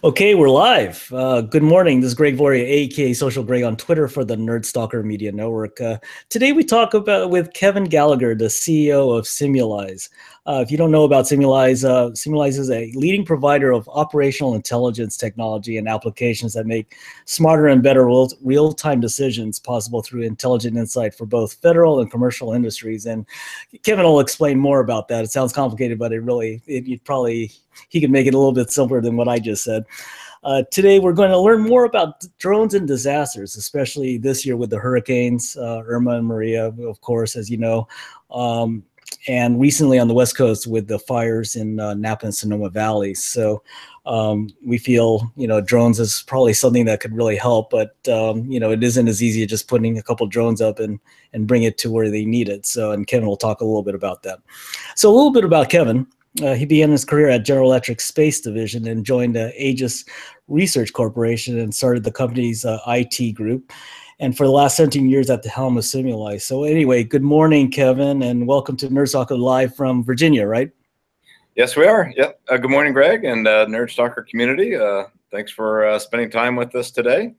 Okay, we're live. Good morning. This is Greg Voria, aka Social Greg, on Twitter for the Nerd Stalker Media Network. Today we talk about with Kevin Gallagher, the CEO of Simulyze. If you don't know about Simulyze, Simulyze is a leading provider of operational intelligence technology and applications that make smarter and better real-time decisions possible through intelligent insight for both federal and commercial industries. And Kevin will explain more about that. It sounds complicated, but he could make it a little bit simpler than what I just said. Today, we're going to learn more about drones and disasters, especially this year with the hurricanes, Irma and Maria, of course, as you know, and recently on the West Coast with the fires in Napa and Sonoma Valley. So we feel, drones is probably something that could really help, but, it isn't as easy as just putting a couple drones up and bring it to where they need it. So, and Kevin will talk a little bit about that. So a little bit about Kevin. He began his career at General Electric Space Division and joined Aegis Research Corporation and started the company's IT group. And for the last 17 years at the helm of Simulyze. So anyway, good morning, Kevin, and welcome to Nerd Stalker Live from Virginia, right? Yes, we are. Yep. Good morning, Greg, and Nerd Stalker community. Thanks for spending time with us today.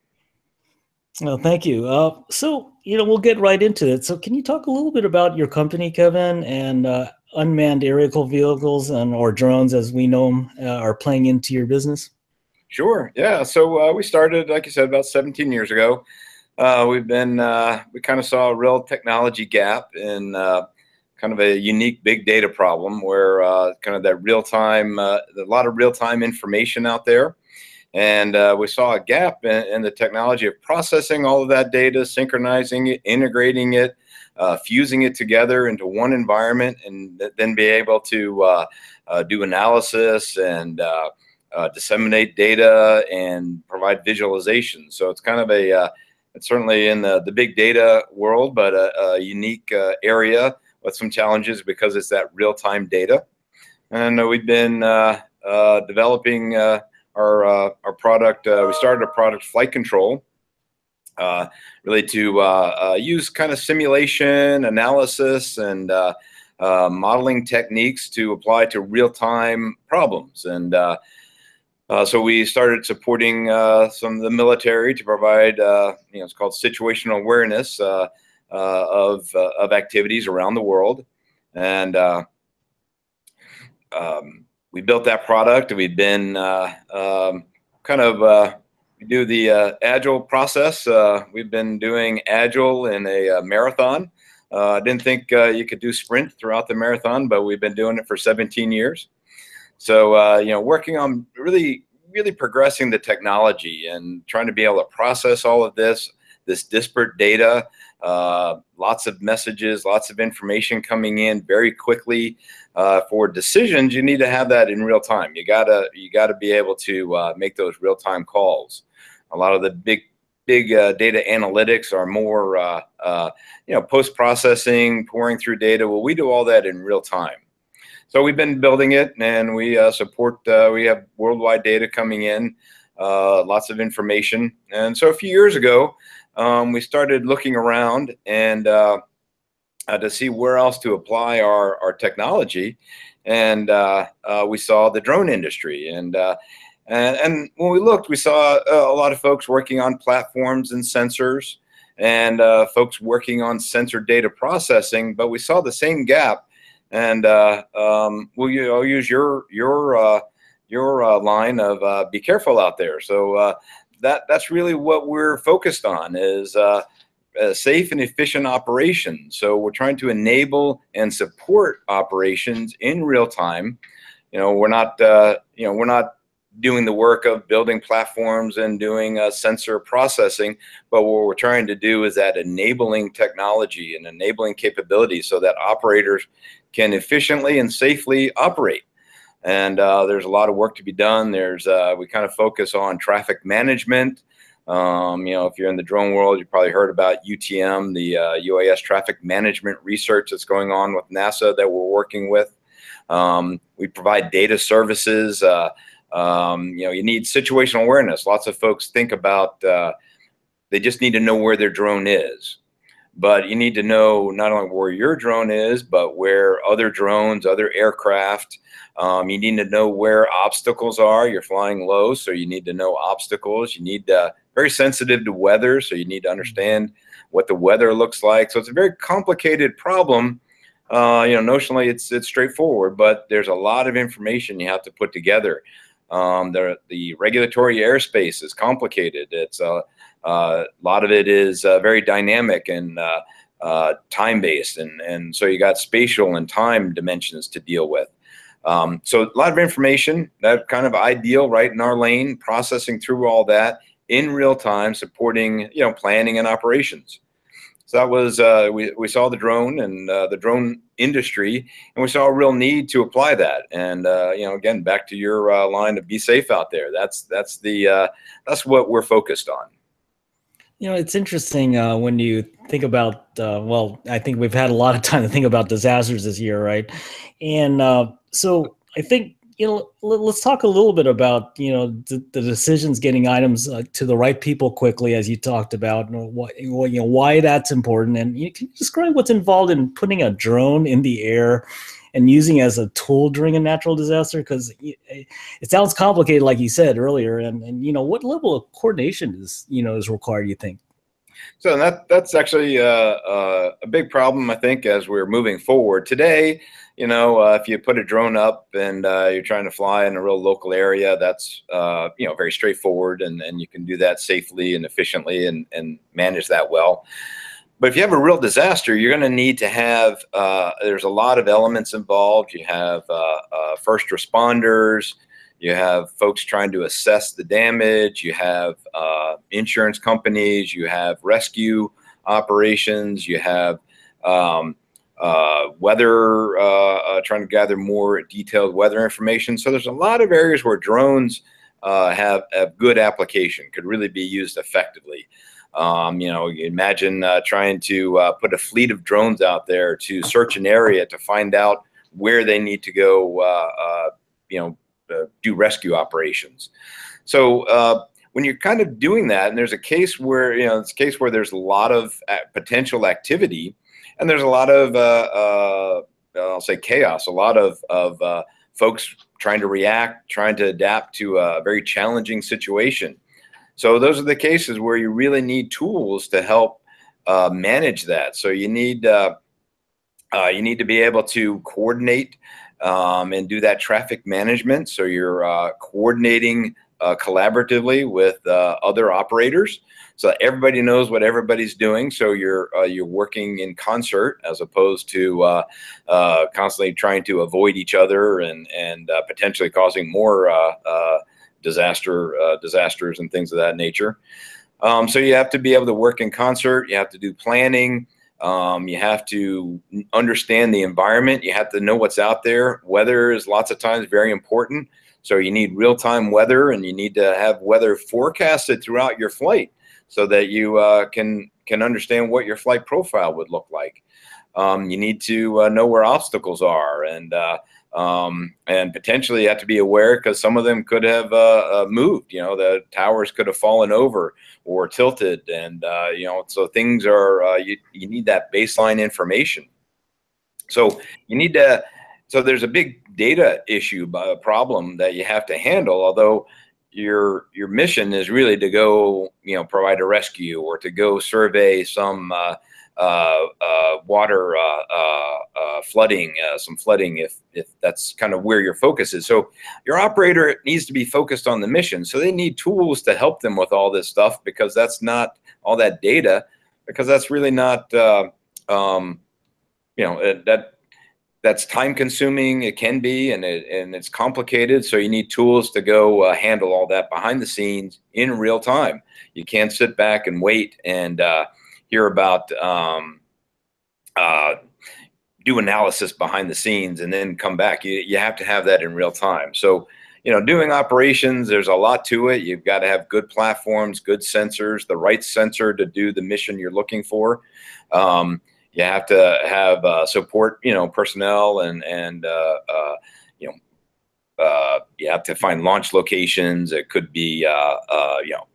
Well, thank you. So, we'll get right into it. So can you talk a little bit about your company, Kevin, and unmanned aerial vehicles or drones, as we know them, are playing into your business? Sure. Yeah. So we started, like you said, about 17 years ago. We kind of saw a real technology gap in kind of a unique big data problem where kind of that a lot of real-time information out there. And we saw a gap in the technology of processing all of that data, synchronizing it, integrating it, fusing it together into one environment, and then be able to do analysis and disseminate data and provide visualization. So it's kind of it's certainly in the big data world, but a unique area with some challenges because it's that real-time data. And we've been developing our product. We started a product, flight control, really to use kind of simulation analysis and modeling techniques to apply to real-time problems. And so we started supporting some of the military to provide, it's called situational awareness of activities around the world. And we built that product. We've been we do the agile process. We've been doing agile in a marathon. I didn't think you could do sprint throughout the marathon, but we've been doing it for 17 years. So, working on really progressing the technology and trying to be able to process all of this disparate data, lots of messages, lots of information coming in very quickly. For decisions, you need to have that in real time. You gotta be able to make those real time calls. A lot of the big data analytics are more post processing, pouring through data. Well, we do all that in real time. So we've been building it, and we support. We have worldwide data coming in, lots of information. And so a few years ago, we started looking around and to see where else to apply our technology, and we saw the drone industry. And when we looked, we saw a lot of folks working on platforms and sensors, and folks working on sensor data processing. But we saw the same gap. And I'll use your line of be careful out there. So that's really what we're focused on, is safe and efficient operations. So we're trying to enable and support operations in real time. We're not doing the work of building platforms and doing sensor processing, but what we're trying to do is that enabling technology and enabling capabilities so that operators can efficiently and safely operate. And there's a lot of work to be done. We kind of focus on traffic management. If you're in the drone world, you probably heard about UTM, the UAS traffic management research that's going on with NASA that we're working with. We provide data services. You need situational awareness. Lots of folks think about they just need to know where their drone is. but you need to know not only where your drone is, but where other drones, other aircraft. You need to know where obstacles are. You're flying low, so you need to know obstacles. You need very sensitive to weather, so you need to understand what the weather looks like. So it's a very complicated problem. Notionally it's straightforward, but there's a lot of information you have to put together. The regulatory airspace is complicated. It's a lot of it is very dynamic and time-based, and so you got spatial and time dimensions to deal with. So a lot of information, that kind of ideal, right in our lane, processing through all that in real time, supporting planning and operations. So that was we saw the drone and the drone industry, and we saw a real need to apply that. And again, back to your line of be safe out there. That's what we're focused on. It's interesting when you think about, well, I think we've had a lot of time to think about disasters this year, right? And so I think, let's talk a little bit about, the decisions getting items to the right people quickly, as you talked about, and why that's important. And you can describe what's involved in putting a drone in the air and using it as a tool during a natural disaster, because it sounds complicated, like you said earlier. And what level of coordination is required, you think? So that's actually a big problem, I think, as we're moving forward today. If you put a drone up and you're trying to fly in a real local area, that's very straightforward, and you can do that safely and efficiently and manage that well. But if you have a real disaster, you're going to need to have, there's a lot of elements involved. You have first responders, you have folks trying to assess the damage, you have insurance companies, you have rescue operations, you have weather, trying to gather more detailed weather information. So there's a lot of areas where drones have good application, could really be used effectively. You imagine trying to put a fleet of drones out there to search an area to find out where they need to go, do rescue operations. So when you're kind of doing that, and there's a case where, it's a case where there's a lot of potential activity, and there's a lot of, I'll say chaos, a lot of folks trying to react, trying to adapt to a very challenging situation. So those are the cases where you really need tools to help manage that. So you need to be able to coordinate and do that traffic management. So you're coordinating collaboratively with other operators, so that everybody knows what everybody's doing. So you're working in concert, as opposed to constantly trying to avoid each other and potentially causing more disasters and things of that nature. So you have to be able to work in concert. You have to do planning. You have to understand the environment. You have to know what's out there. Weather is lots of times very important. So you need real-time weather, and you need to have weather forecasted throughout your flight so that you can understand what your flight profile would look like. You need to know where obstacles are, and potentially you have to be aware, because some of them could have moved. The towers could have fallen over or tilted, and so things are you need that baseline information. So you need to. So there's a big data issue, problem that you have to handle. Although your mission is really to go, provide a rescue, or to go survey some water flooding, some flooding, if that's kind of where your focus is. So your operator needs to be focused on the mission. So they need tools to help them with all this stuff, because that's not all that data, because that's really not, that's time consuming. It can be, and it's complicated. So you need tools to go handle all that behind the scenes in real time. You can't sit back and wait and hear about, do analysis behind the scenes and then come back. You have to have that in real time. So, doing operations, there's a lot to it. You've got to have good platforms, good sensors, the right sensor to do the mission you're looking for. You have to have support, personnel, and you have to find launch locations. It could be,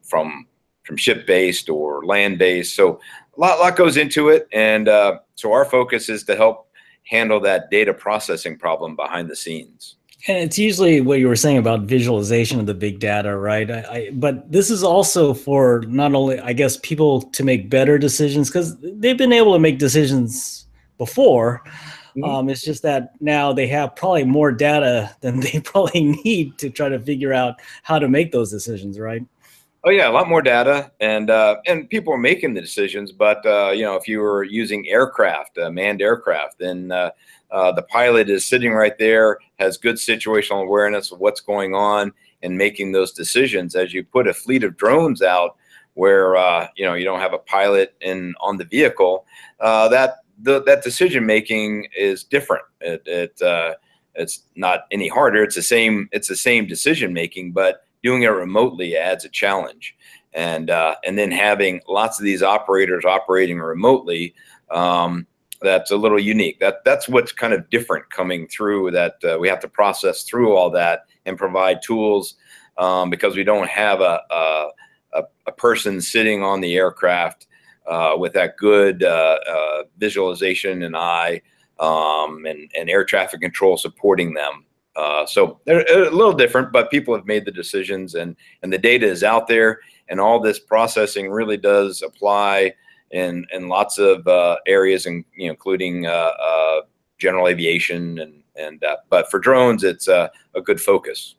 from ship-based or land-based. So lot goes into it, and so our focus is to help handle that data processing problem behind the scenes. And it's usually what you were saying about visualization of the big data, right? But this is also for not only, I guess, people to make better decisions because they've been able to make decisions before. Mhm. It's just that now they have probably more data than they probably need to try to figure out how to make those decisions, right? Oh yeah, a lot more data, and people are making the decisions. But if you were using aircraft, manned aircraft, then the pilot is sitting right there, has good situational awareness of what's going on, and making those decisions. As you put a fleet of drones out, where you don't have a pilot on the vehicle, that decision making is different. It's not any harder. It's the same. It's the same decision making, but doing it remotely adds a challenge, and then having lots of these operators operating remotely, that's a little unique. That's what's kind of different coming through. That we have to process through all that and provide tools, because we don't have a person sitting on the aircraft with that good visualization and eye, and air traffic control supporting them. So they're a little different, but people have made the decisions, and the data is out there, and all this processing really does apply in lots of areas, and including general aviation, and but for drones, it's a good focus.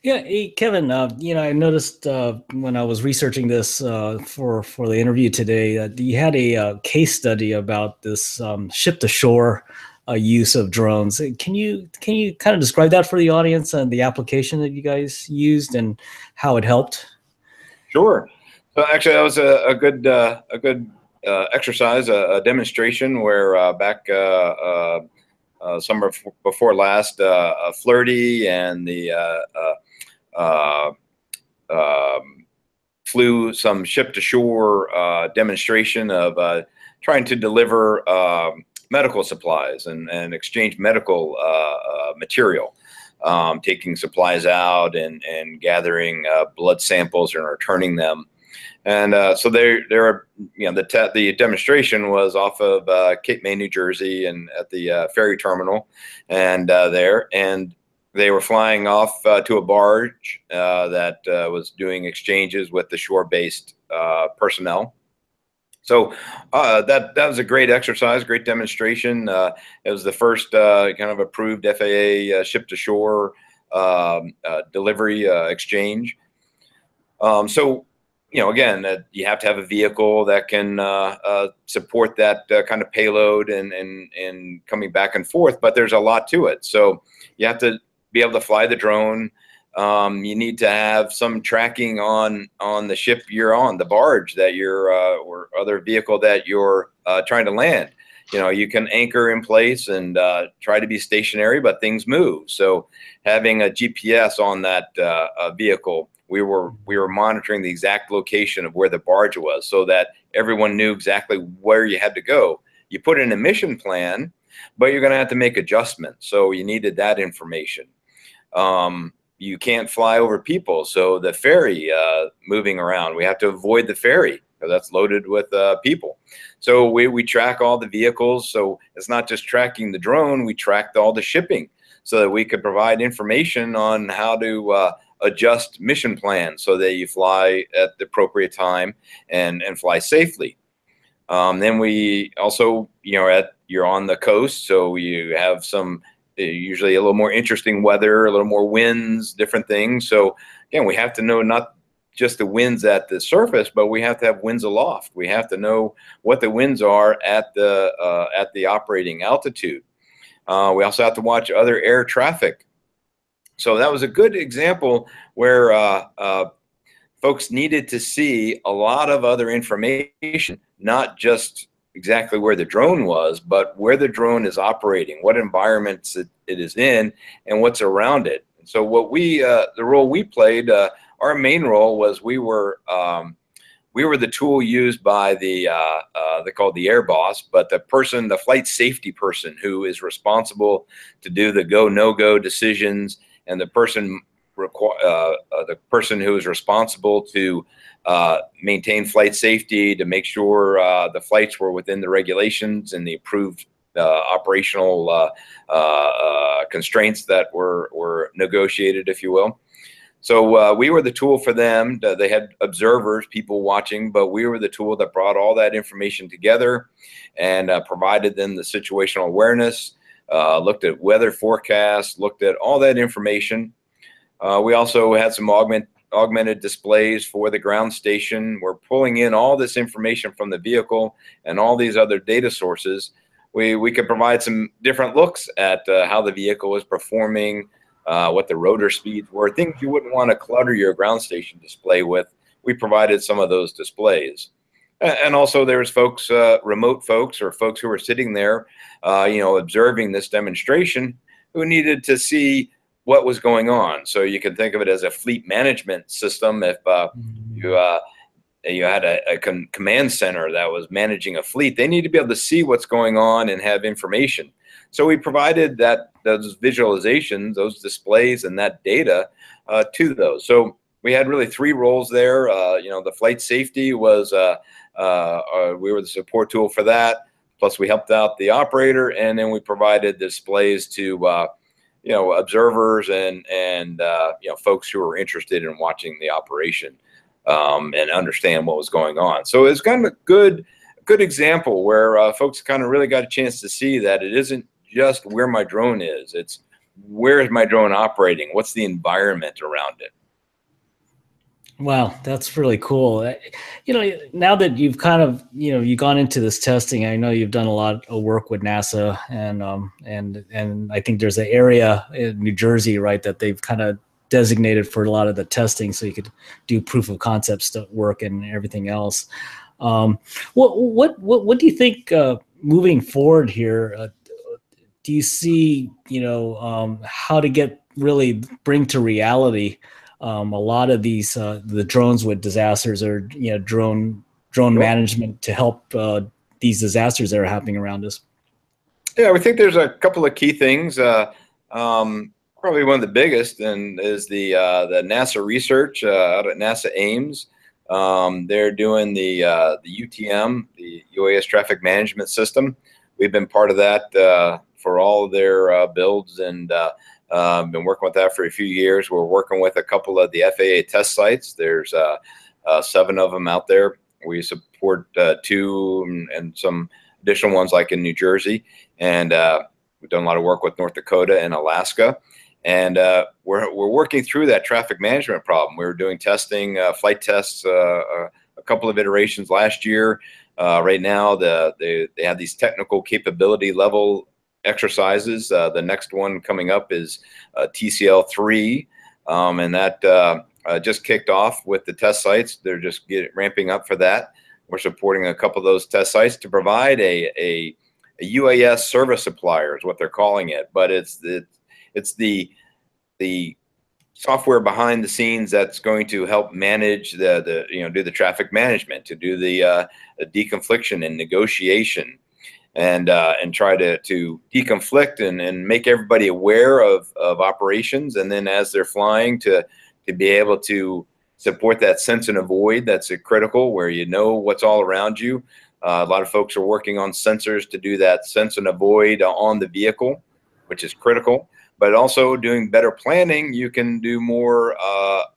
Yeah, hey, Kevin. I noticed when I was researching this for the interview today that you had a case study about this ship to shore use of drones. Can you kind of describe that for the audience and the application that you guys used and how it helped? Sure. So actually, that was a good exercise, a demonstration where back summer before last, Flirty and the uh, um, flew some ship to shore demonstration of trying to deliver medical supplies and exchange medical material, taking supplies out and gathering blood samples and returning them. And so they're the demonstration was off of Cape May, New Jersey, and at the ferry terminal, and they were flying off to a barge that was doing exchanges with the shore-based personnel. So that was a great exercise, great demonstration. It was the first kind of approved FAA ship-to-shore delivery exchange. So, again, you have to have a vehicle that can support that kind of payload and coming back and forth, but there's a lot to it. So you have to be able to fly the drone. You need to have some tracking on the ship you're on, the barge that you're, or other vehicle that you're trying to land. You can anchor in place and try to be stationary, but things move. So having a GPS on that vehicle, we were monitoring the exact location of where the barge was, so that everyone knew exactly where you had to go. You put in a mission plan, but you're going to have to make adjustments. So you needed that information. You can't fly over people, so the ferry moving around, we have to avoid the ferry because that's loaded with people. So we track all the vehicles. So it's not just tracking the drone, we tracked all the shipping so that we could provide information on how to adjust mission plans so that you fly at the appropriate time and fly safely. Then we also, you're on the coast, so you have some usually a little more interesting weather, a little more winds, different things. So again, we have to know not just the winds at the surface, but we have to have winds aloft. We have to know what the winds are at the operating altitude. We also have to watch other air traffic. So that was a good example where folks needed to see a lot of other information, not just exactly where the drone was, but where the drone is operating, what environments it is in, and what's around it. So what the role we played, our main role was we were the tool used by they called the air boss, but the flight safety person who is responsible to do the go no go decisions, and the person the person who is responsible to maintain flight safety, to make sure the flights were within the regulations and the approved operational constraints that were negotiated, if you will. So we were the tool for them. They had observers, people watching, but we were the tool that brought all that information together and provided them the situational awareness, looked at weather forecasts, looked at all that information. We also had some augmented displays for the ground station. We're pulling in all this information from the vehicle and all these other data sources. We could provide some different looks at how the vehicle was performing, what the rotor speeds were, things you wouldn't want to clutter your ground station display with. We provided some of those displays. And also there was folks, remote folks or folks who were sitting there, observing this demonstration, who needed to see what was going on. So you can think of it as a fleet management system. If you had a command center that was managing a fleet, they need to be able to see what's going on and have information. So we provided those visualizations, those displays, and that data to those. So we had really three roles there. The flight safety was, we were the support tool for that. Plus we helped out the operator, and then we provided displays to observers and folks who were interested in watching the operation and understand what was going on. So it's kind of a good example where folks kind of really got a chance to see that it isn't just where my drone is, it's where is my drone operating, what's the environment around it. Wow, that's really cool. Now that you've kind of, you've gone into this testing, I know you've done a lot of work with NASA, and I think there's an area in New Jersey, right, that they've kind of designated for a lot of the testing, so you could do proof of concept stuff, work and everything else. What do you think moving forward here? Do you see, how to bring to reality a lot of these the drones with disasters, or drone management to help these disasters that are happening around us? Yeah, we think there's a couple of key things. Probably one of the biggest is the NASA research out at NASA Ames. They're doing the UTM, the UAS Traffic Management System. We've been part of that for all of their builds, and been working with that for a few years. We're working with a couple of the FAA test sites. There's 7 of them out there. We support 2 and some additional ones like in New Jersey, and we've done a lot of work with North Dakota and Alaska. And we're working through that traffic management problem. We were doing testing, flight tests, a couple of iterations last year. Right now, they have these technical capability level exercises. The next one coming up is TCL3, and that just kicked off with the test sites. They're just ramping up for that. We're supporting a couple of those test sites to provide a UAS service supplier is what they're calling it, but it's the software behind the scenes that's going to help manage do the traffic management, to do the deconfliction and negotiation, and try to deconflict and make everybody aware of operations, and then as they're flying to be able to support that sense and avoid. That's critical, where you know what's all around you. A lot of folks are working on sensors to do that sense and avoid on the vehicle, which is critical. But also doing better planning, you can do more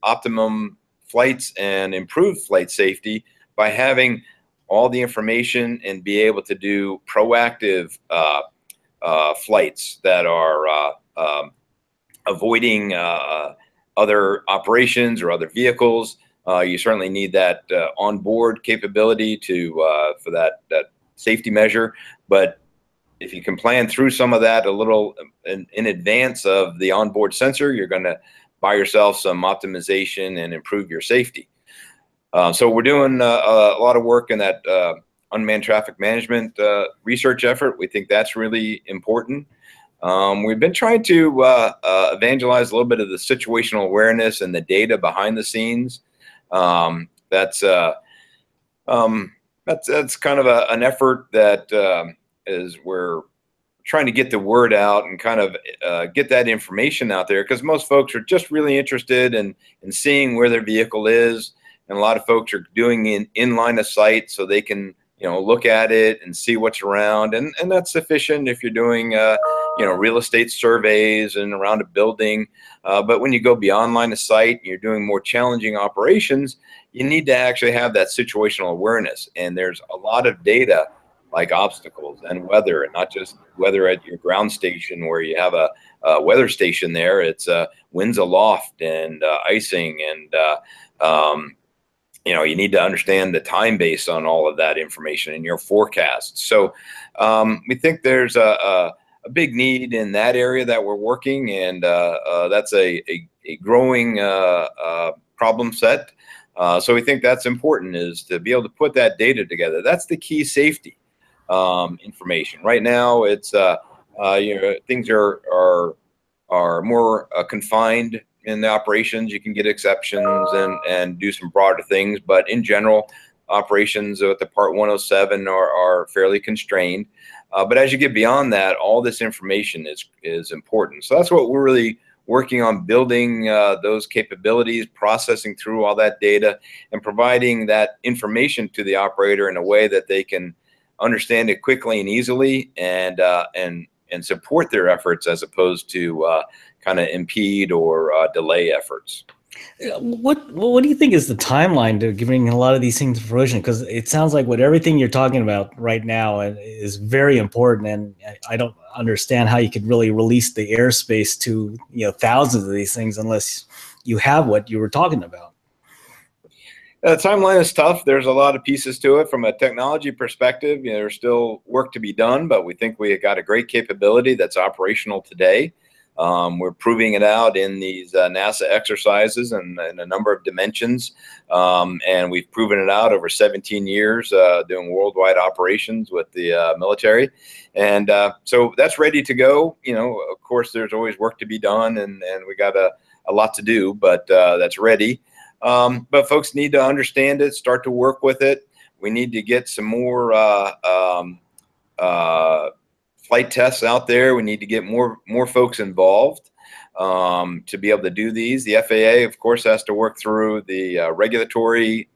optimum flights and improve flight safety by having all the information and be able to do proactive flights that are avoiding other operations or other vehicles. You certainly need that onboard capability for that safety measure, but if you can plan through some of that a little in advance of the onboard sensor, you're going to buy yourself some optimization and improve your safety. So we're doing a lot of work in that unmanned traffic management research effort. We think that's really important. We've been trying to evangelize a little bit of the situational awareness and the data behind the scenes. That's kind of an effort that is we're trying to get the word out and kind of get that information out there, because most folks are just really interested in seeing where their vehicle is, and a lot of folks are doing in line of sight so they can look at it and see what's around, and that's sufficient if you're doing real estate surveys and around a building. But when you go beyond line of sight and you're doing more challenging operations, you need to actually have that situational awareness. And there's a lot of data like obstacles and weather, and not just weather at your ground station where you have a weather station there. It's winds aloft and icing, and you need to understand the time base on all of that information in your forecast. So we think there's a big need in that area that we're working, and that's a growing problem set. So we think that's important, is to be able to put that data together. That's the key safety information. Right now, it's things are more confined in the operations. You can get exceptions and do some broader things, but in general, operations with the Part 107 are fairly constrained. But as you get beyond that, all this information is important. So that's what we're really working on, building those capabilities, processing through all that data, and providing that information to the operator in a way that they can understand it quickly and easily, and support their efforts, as opposed to kind of impede or delay efforts. What do you think is the timeline to giving a lot of these things to fruition? Because it sounds like what everything you're talking about right now is very important, and I don't understand how you could really release the airspace to thousands of these things unless you have what you were talking about. The timeline is tough. There's a lot of pieces to it. From a technology perspective, there's still work to be done, but we think we got a great capability that's operational today. We're proving it out in these NASA exercises and in a number of dimensions, and we've proven it out over 17 years doing worldwide operations with the military, and so that's ready to go. Of course, there's always work to be done, and we got a lot to do, but that's ready. But folks need to understand it, start to work with it. We need to get some more flight tests out there. We need to get more folks involved to be able to do these. The FAA, of course, has to work through the regulatory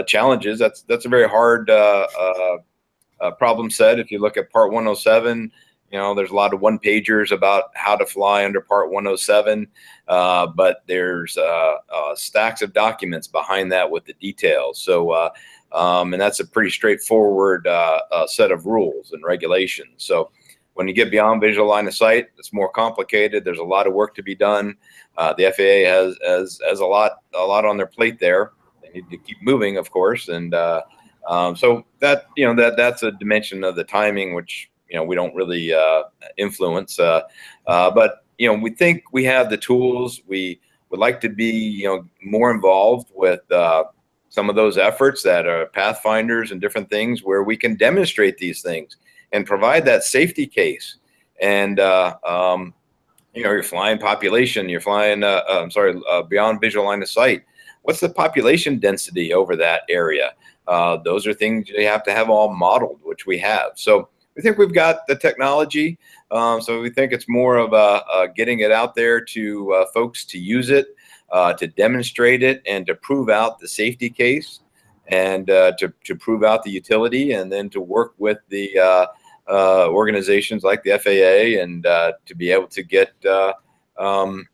challenges. That's a very hard problem set. If you look at Part 107, there's a lot of one-pagers about how to fly under Part 107, but there's stacks of documents behind that with the details. So, and that's a pretty straightforward set of rules and regulations. So when you get beyond visual line of sight, it's more complicated. There's a lot of work to be done. The FAA has a lot on their plate there. They need to keep moving, of course, and so that that's a dimension of the timing which we don't really influence, but we think we have the tools. We would like to be more involved with some of those efforts that are pathfinders and different things, where we can demonstrate these things and provide that safety case. And you're flying population, you're flying beyond visual line of sight. What's the population density over that area? Those are things you have to have all modeled, which we have. So we think we've got the technology, so we think it's more of getting it out there to folks to use it, to demonstrate it, and to prove out the safety case, and to prove out the utility, and then to work with the organizations like the FAA, and to be able to get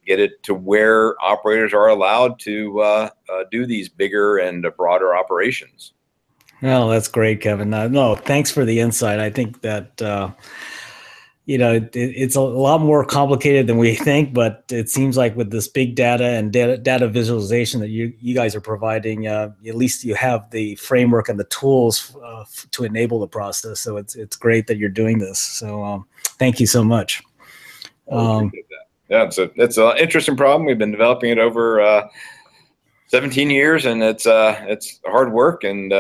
it to where operators are allowed to do these bigger and broader operations. No, that's great, Kevin. No, thanks for the insight. I think that it's a lot more complicated than we think, but it seems like with this big data and data visualization that you guys are providing, at least you have the framework and the tools to enable the process. So it's great that you're doing this. So thank you so much. Yeah, it's an interesting problem. We've been developing it over 17 years, and it's hard work, and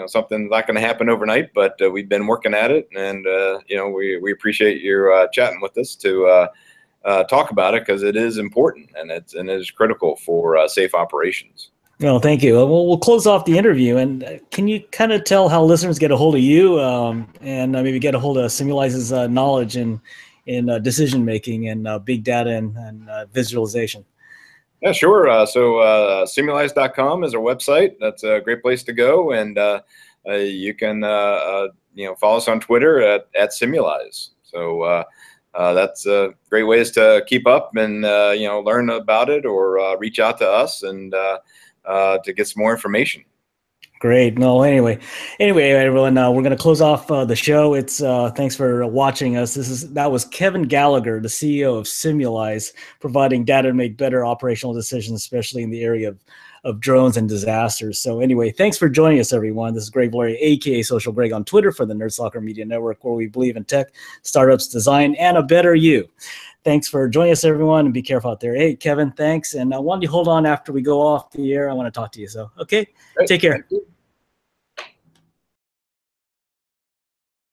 something's not going to happen overnight, but we've been working at it, and we appreciate your chatting with us to talk about it, because it is important, and it is critical for safe operations. No, thank you. We'll close off the interview. And can you kind of tell how listeners get a hold of you and maybe get a hold of Simulyze's knowledge in decision making and big data and visualization? Yeah, sure. Simulyze.com is our website. That's a great place to go, and you can follow us on Twitter at Simulyze. So that's great ways to keep up and learn about it or reach out to us and to get some more information. Great. No, anyway, everyone, we're going to close off the show. It's thanks for watching us. That was Kevin Gallagher, the CEO of Simulyze, providing data to make better operational decisions, especially in the area of drones and disasters. So anyway, thanks for joining us, everyone. This is Greg Valoria, aka Social Greg on Twitter for the Nerd Soccer Media Network, where we believe in tech, startups, design, and a better you. Thanks for joining us, everyone, and be careful out there. Hey, Kevin, thanks. And I wanted you to hold on after we go off the air. I want to talk to you. So, okay, Great. take care.